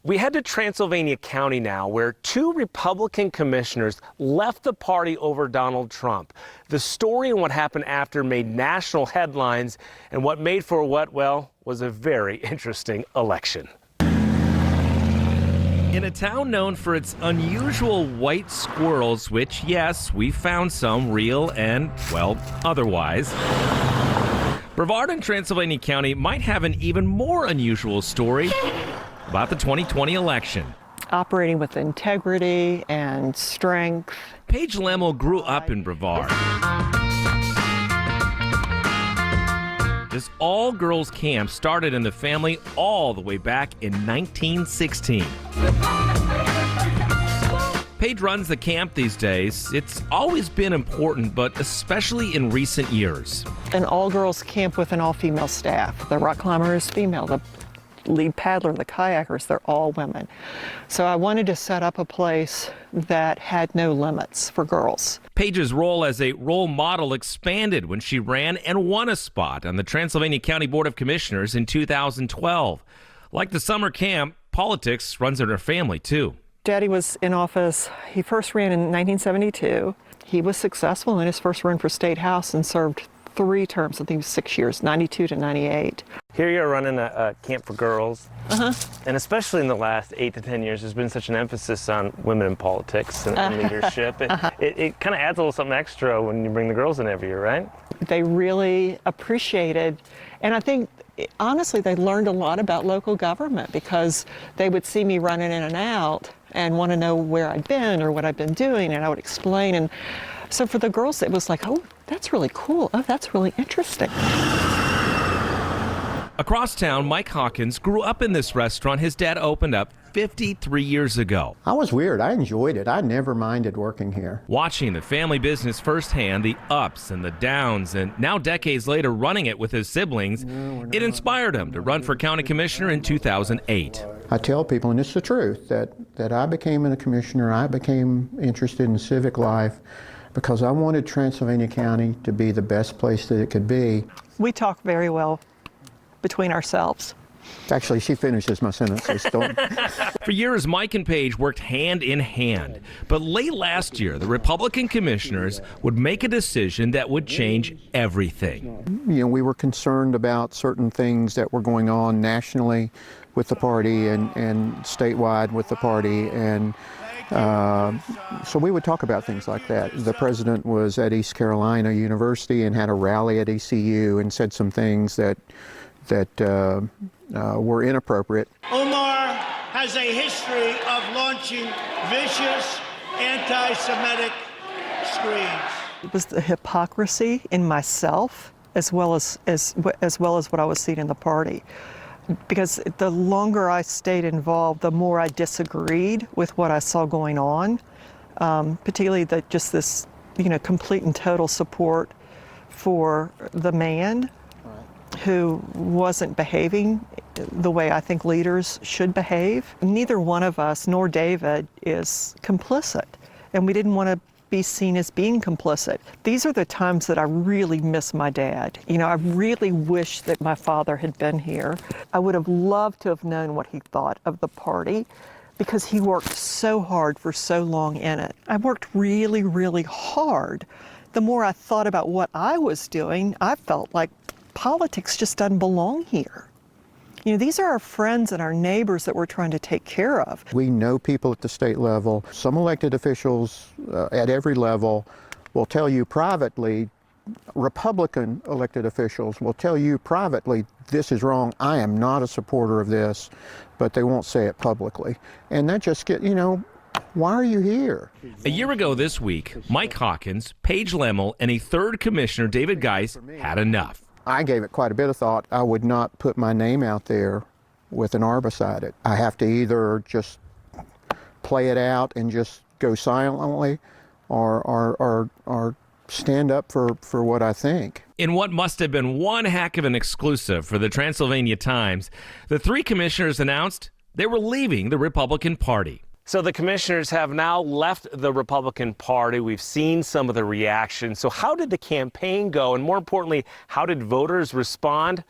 We head to Transylvania County now, where two Republican commissioners left the party over Donald Trump. The story and what happened after made national headlines, and what made for what, well, was a very interesting election. In a town known for its unusual white squirrels, which, yes, we found some real and, well, otherwise, Brevard in Transylvania County might have an even more unusual story about the 2020 election. Operating with integrity and strength. Paige Lemmel grew up in Brevard. This all-girls camp started in the family all the way back in 1916. Paige runs the camp these days. It's always been important, but especially in recent years. An all-girls camp with an all-female staff. The rock climber is female. The lead paddler, the kayakers, they're all women. So I wanted to set up a place that had no limits for girls. Paige's role as a role model expanded when she ran and won a spot on the Transylvania County Board of Commissioners in 2012. Like the summer camp, politics runs in her family, too. Daddy was in office. He first ran in 1972. He was successful in his first run for State House and served 3 terms, I think it was 6 years, 92 to 98. Here you're running a camp for girls, and especially in the last 8 to 10 years, there's been such an emphasis on women in politics and leadership. It kind of adds a little something extra when you bring the girls in every year, right? They really appreciated, and I think, honestly, they learned a lot about local government because they would see me running in and out and want to know where I'd been or what I'd been doing, and I would explain. And so for the girls, it was like, oh, that's really cool. Oh, that's really interesting. Across town, Mike Hawkins grew up in this restaurant his dad opened up 53 years ago. I was weird. I enjoyed it. I never minded working here. Watching the family business firsthand, the ups and the downs, and now decades later running it with his siblings, it inspired him to run for county commissioner in 2008. I tell people, and it's the truth, that I became a commissioner, I became interested in civic life because I wanted Transylvania County to be the best place that it could be. We talk very well between ourselves. Actually, she finishes my sentences. Don't. For years, Mike and Paige worked hand in hand. But late last year, the Republican commissioners would make a decision that would change everything. You know, we were concerned about certain things that were going on nationally with the party and statewide with the party. And so we would talk about things like that. The president was at East Carolina University and had a rally at ECU and said some things that were inappropriate. Omar has a history of launching vicious anti-Semitic screeds. It was the hypocrisy in myself as well as what I was seeing in the party. Because the longer I stayed involved, the more I disagreed with what I saw going on, particularly just this, complete and total support for the man who wasn't behaving the way I think leaders should behave. Neither one of us, nor David, is complicit, and we didn't want to be seen as being complicit. These are the times that I really miss my dad. I really wish that my father had been here. I would have loved to have known what he thought of the party because he worked so hard for so long in it. I worked really, really hard. The more I thought about what I was doing, I felt like politics just doesn't belong here. These are our friends and our neighbors that we're trying to take care of. We know people at the state level. Some elected officials at every level will tell you privately, Republican elected officials will tell you privately, this is wrong, I am not a supporter of this, but they won't say it publicly. And that just why are you here? A year ago this week, Mike Hawkins, Paige Lemmel, and a third commissioner, David Geis, had enough. I gave it quite a bit of thought. I would not put my name out there with an R beside it. I have to either just play it out and just go silently or stand up for what I think. In what must have been one heck of an exclusive for the Transylvania Times, the 3 commissioners announced they were leaving the Republican Party. So the commissioners have now left the Republican Party. We've seen some of the reaction. So how did the campaign go? And more importantly, how did voters respond?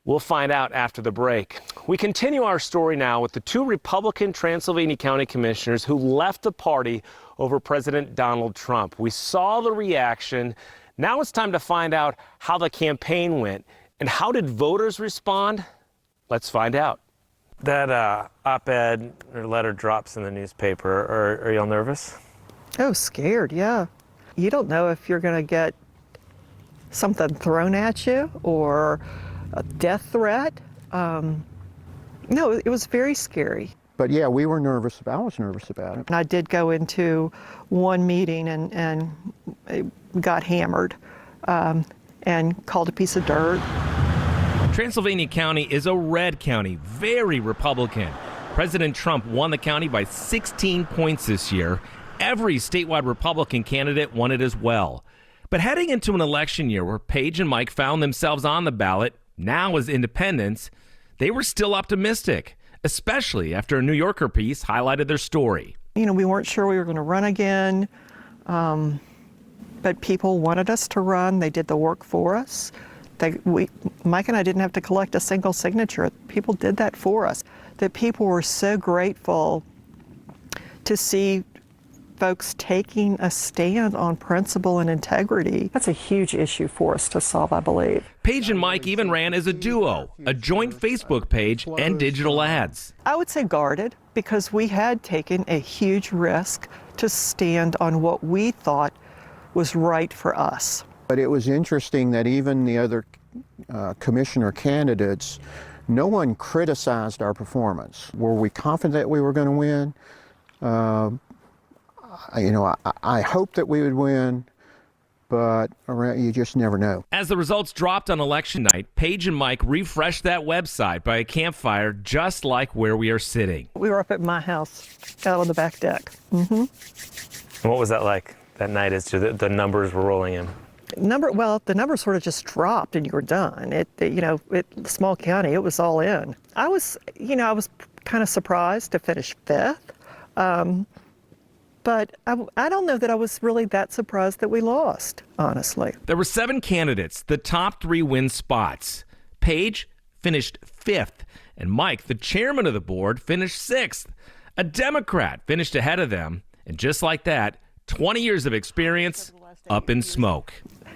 We'll find out after the break. We continue our story now with the two Republican Transylvania County commissioners who left the party over President Donald Trump. We saw the reaction. Now it's time to find out how the campaign went. And how did voters respond? Let's find out. That op-ed or letter drops in the newspaper. Are y'all nervous? Oh, scared, yeah. You don't know if you're going to get something thrown at you or a death threat. No, it was very scary. But yeah, we were nervous. I was nervous about it. And I did go into one meeting and got hammered and called a piece of dirt. Transylvania County is a red county, very Republican. President Trump won the county by 16 points this year. Every statewide Republican candidate won it as well. But heading into an election year where Paige and Mike found themselves on the ballot, now as independents, they were still optimistic, especially after a New Yorker piece highlighted their story. You know, we weren't sure we were going to run again, but people wanted us to run. They did the work for us. Mike and I didn't have to collect a single signature. People did that for us. The people were so grateful to see folks taking a stand on principle and integrity. That's a huge issue for us to solve, I believe. Paige and Mike even ran as a duo, a joint Facebook page and digital ads. I would say guarded, because we had taken a huge risk to stand on what we thought was right for us. But it was interesting that even the other commissioner candidates, no one criticized our performance. Were we confident that we were going to win? I hope that we would win, but you just never know. As the results dropped on election night, Paige and Mike refreshed that website by a campfire just like where we are sitting. We were up at my house, out on the back deck. Mm-hmm. And what was that like that night as the numbers were rolling in? The number sort of just dropped and you were done. Small county, it was all in. I was kind of surprised to finish fifth. But I don't know that I was really that surprised that we lost, honestly. There were 7 candidates. The top 3 win spots. Paige finished 5th, and Mike, the chairman of the board, finished 6th. A Democrat finished ahead of them, and just like that, 20 years of experience up in smoke.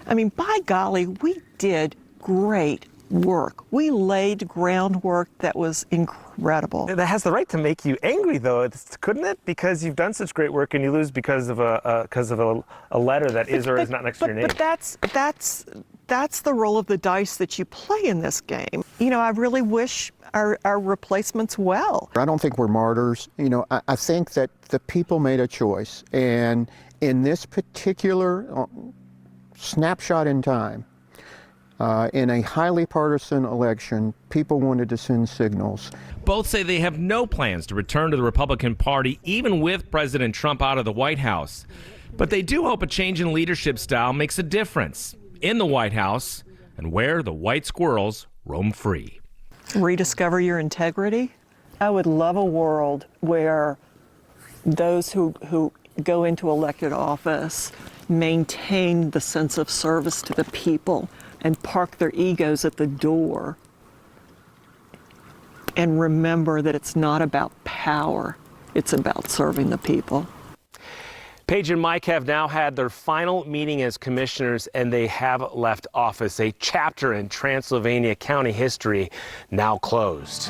I mean, by golly, we did great work. We laid groundwork that was incredible. That has the right to make you angry, though, couldn't it? Because you've done such great work and you lose because of a letter that is or is not next to your name. But that's the roll of the dice that you play in this game. You know, I really wish our replacements well. I don't think we're martyrs. You know, I think that the people made a choice, and in this particular snapshot in time, in a highly partisan election, people wanted to send signals. Both say they have no plans to return to the Republican Party, even with President Trump out of the White House. But they do hope a change in leadership style makes a difference in the White House and where the white squirrels roam free. Rediscover your integrity. I would love a world where those who go into elected office maintain the sense of service to the people and park their egos at the door and remember that it's not about power, it's about serving the people. Paige and Mike have now had their final meeting as commissioners, and they have left office. A chapter in Transylvania County history now closed.